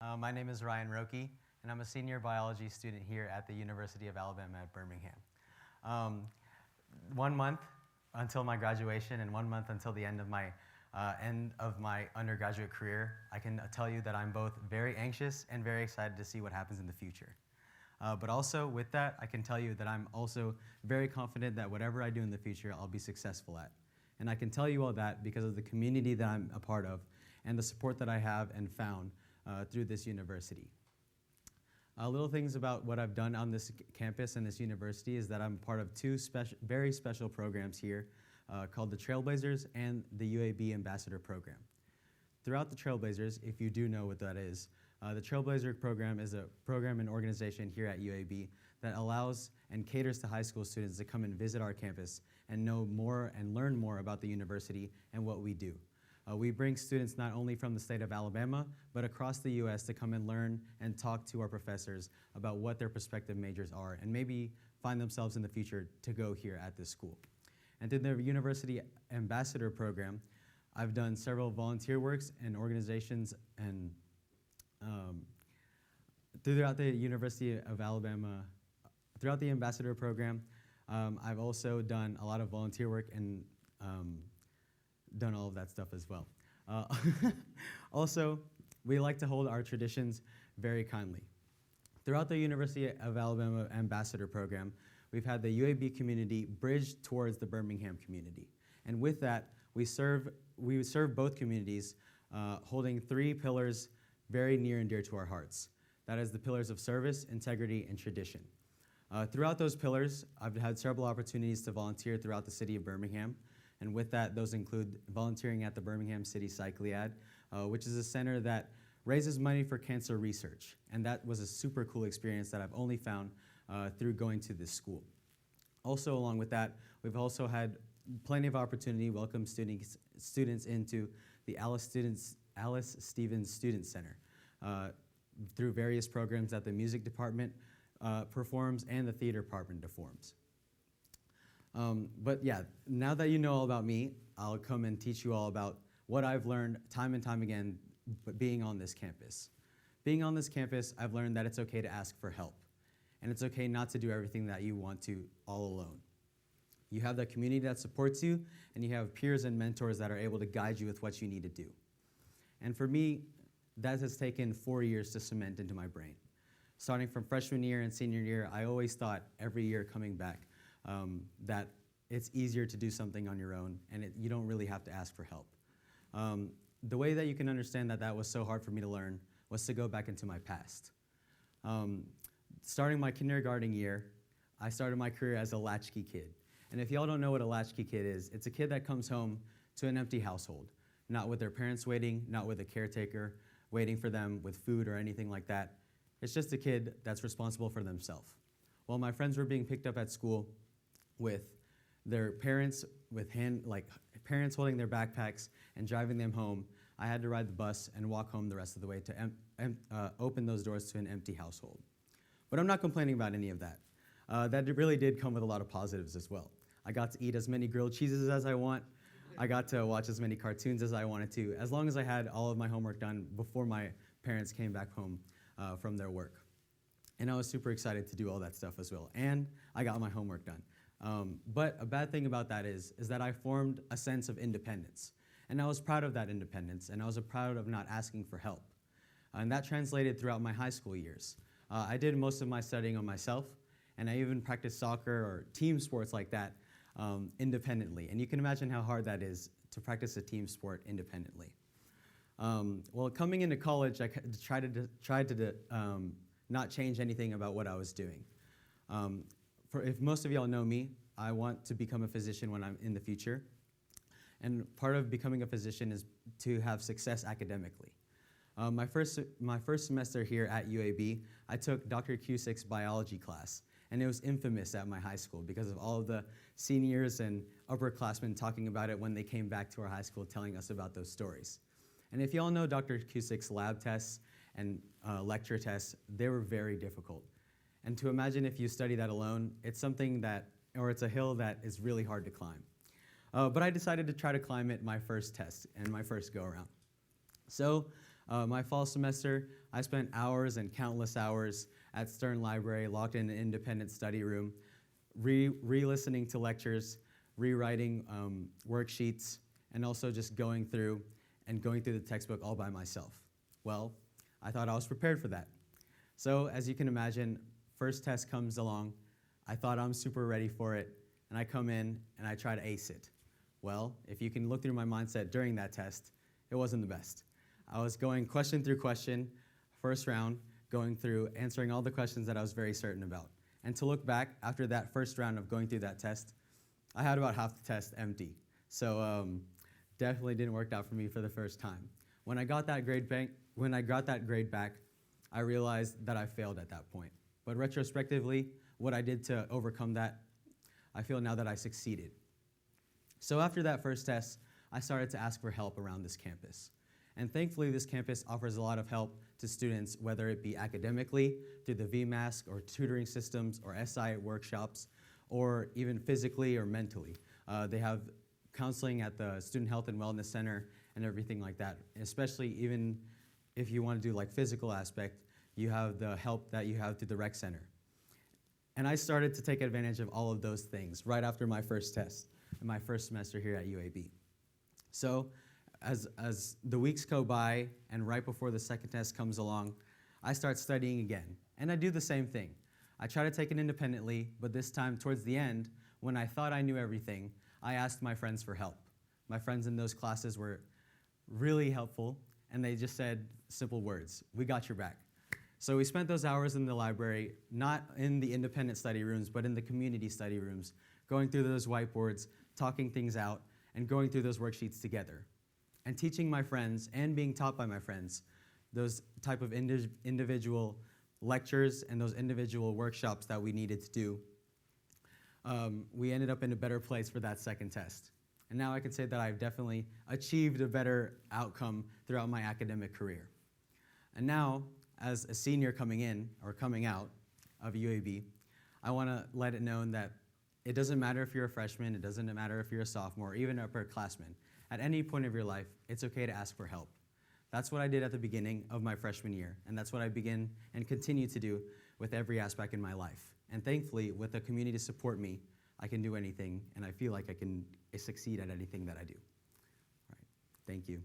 My name is Ryan Roque, and I'm a senior biology student here at the University of Alabama at Birmingham. 1 month until my graduation and 1 month until the end of my undergraduate career, I can tell you that I'm both very anxious and very excited to see what happens in the future. But also with that, I can tell you that I'm also very confident that whatever I do in the future, I'll be successful at. And I can tell you all that because of the community that I'm a part of and the support that I have and found through this university. Little things about what I've done on this campus and this university is that I'm part of two very special programs here called the Trailblazers and the UAB Ambassador Program. Throughout the Trailblazers, if you do know what that is, the Trailblazer Program is a program and organization here at UAB that allows and caters to high school students to come and visit our campus and know more and learn more about the university and what we do. We bring students not only from the state of Alabama, but across the U.S. to come and learn and talk to our professors about what their prospective majors are and maybe find themselves in the future to go here at this school. And through the University Ambassador Program, I've done several volunteer works and organizations and throughout the University of Alabama, throughout the Ambassador Program, I've also done a lot of volunteer work and done all of that stuff as well. Also, we like to hold our traditions very kindly. Throughout the University of Alabama Ambassador Program, we've had the UAB community bridge towards the Birmingham community. And with that, we serve both communities, holding three pillars very near and dear to our hearts. That is the pillars of service, integrity, and tradition. Throughout those pillars, I've had several opportunities to volunteer throughout the city of Birmingham. And with that, those include volunteering at the Birmingham City CycleAD, which is a center that raises money for cancer research. And that was a super cool experience that I've only found through going to this school. Also, along with that, we've also had plenty of opportunity to welcome students into the Alice Stevens Student Center through various programs that the music department performs and the theater department performs. But yeah, now that you know all about me, I'll come and teach you all about what I've learned time and time again being on this campus. Being on this campus, I've learned that it's okay to ask for help. And it's okay not to do everything that you want to all alone. You have that community that supports you, and you have peers and mentors that are able to guide you with what you need to do. And for me, that has taken 4 years to cement into my brain. Starting from freshman year and senior year, I always thought every year coming back that it's easier to do something on your own, and you don't really have to ask for help. The way that you can understand that that was so hard for me to learn was to go back into my past. Starting my kindergarten year, I started my career as a latchkey kid. And if y'all don't know what a latchkey kid is, it's a kid that comes home to an empty household, not with their parents waiting, not with a caretaker waiting for them with food or anything like that. It's just a kid that's responsible for themselves. While my friends were being picked up at school with their parents, parents holding their backpacks and driving them home, I had to ride the bus and walk home the rest of the way to open those doors to an empty household. But I'm not complaining about any of that. That really did come with a lot of positives as well. I got to eat as many grilled cheeses as I want. I got to watch as many cartoons as I wanted to, as long as I had all of my homework done before my parents came back home from their work. And I was super excited to do all that stuff as well. And I got my homework done. But a bad thing about that is that I formed a sense of independence. And I was proud of that independence, and I was proud of not asking for help. And that translated throughout my high school years. I did most of my studying on myself, and I even practiced soccer or team sports like that independently. And you can imagine how hard that is to practice a team sport independently. Well, coming into college, I tried to not change anything about what I was doing. If most of y'all know me, I want to become a physician when I'm in the future. And part of becoming a physician is to have success academically. My first semester here at UAB, I took Dr. Cusick's biology class, and it was infamous at my high school because of all of the seniors and upperclassmen talking about it when they came back to our high school telling us about those stories. And if y'all know Dr. Cusick's lab tests and lecture tests, they were very difficult. And to imagine if you study that alone, it's a hill that is really hard to climb. But I decided to try to climb it my first test and my first go around. So My fall semester, I spent hours and countless hours at Stern Library, locked in an independent study room, re-listening to lectures, rewriting worksheets, and also just going through the textbook all by myself. Well, I thought I was prepared for that. So as you can imagine, first test comes along. I thought I'm super ready for it, and I come in and I try to ace it. Well, if you can look through my mindset during that test, it wasn't the best. I was going question through question, first round, going through, answering all the questions that I was very certain about. And to look back, after that first round of going through that test, I had about half the test empty. So definitely didn't work out for me for the first time. When I got that grade back, I realized that I failed at that point. But retrospectively, what I did to overcome that, I feel now that I succeeded. So after that first test, I started to ask for help around this campus. And thankfully, this campus offers a lot of help to students, whether it be academically, through the VMASC, or tutoring systems, or SI workshops, or even physically or mentally. They have counseling at the Student Health and Wellness Center and everything like that. Especially even if you want to do like physical aspect, you have the help that you have through the rec center. And I started to take advantage of all of those things right after my first test in my first semester here at UAB. So as the weeks go by and right before the second test comes along, I start studying again. And I do the same thing. I try to take it independently, but this time towards the end, when I thought I knew everything, I asked my friends for help. My friends in those classes were really helpful, and they just said simple words: "We got your back." So we spent those hours in the library, not in the independent study rooms, but in the community study rooms, going through those whiteboards, talking things out, and going through those worksheets together. And teaching my friends and being taught by my friends those type of individual lectures and those individual workshops that we needed to do, we ended up in a better place for that second test. And now I can say that I've definitely achieved a better outcome throughout my academic career. And now, as a senior coming in, or coming out of UAB, I want to let it known that it doesn't matter if you're a freshman, it doesn't matter if you're a sophomore, or even an upperclassman. At any point of your life, it's okay to ask for help. That's what I did at the beginning of my freshman year, and that's what I begin and continue to do with every aspect in my life. And thankfully, with the community to support me, I can do anything, and I feel like I can succeed at anything that I do. All right. Thank you.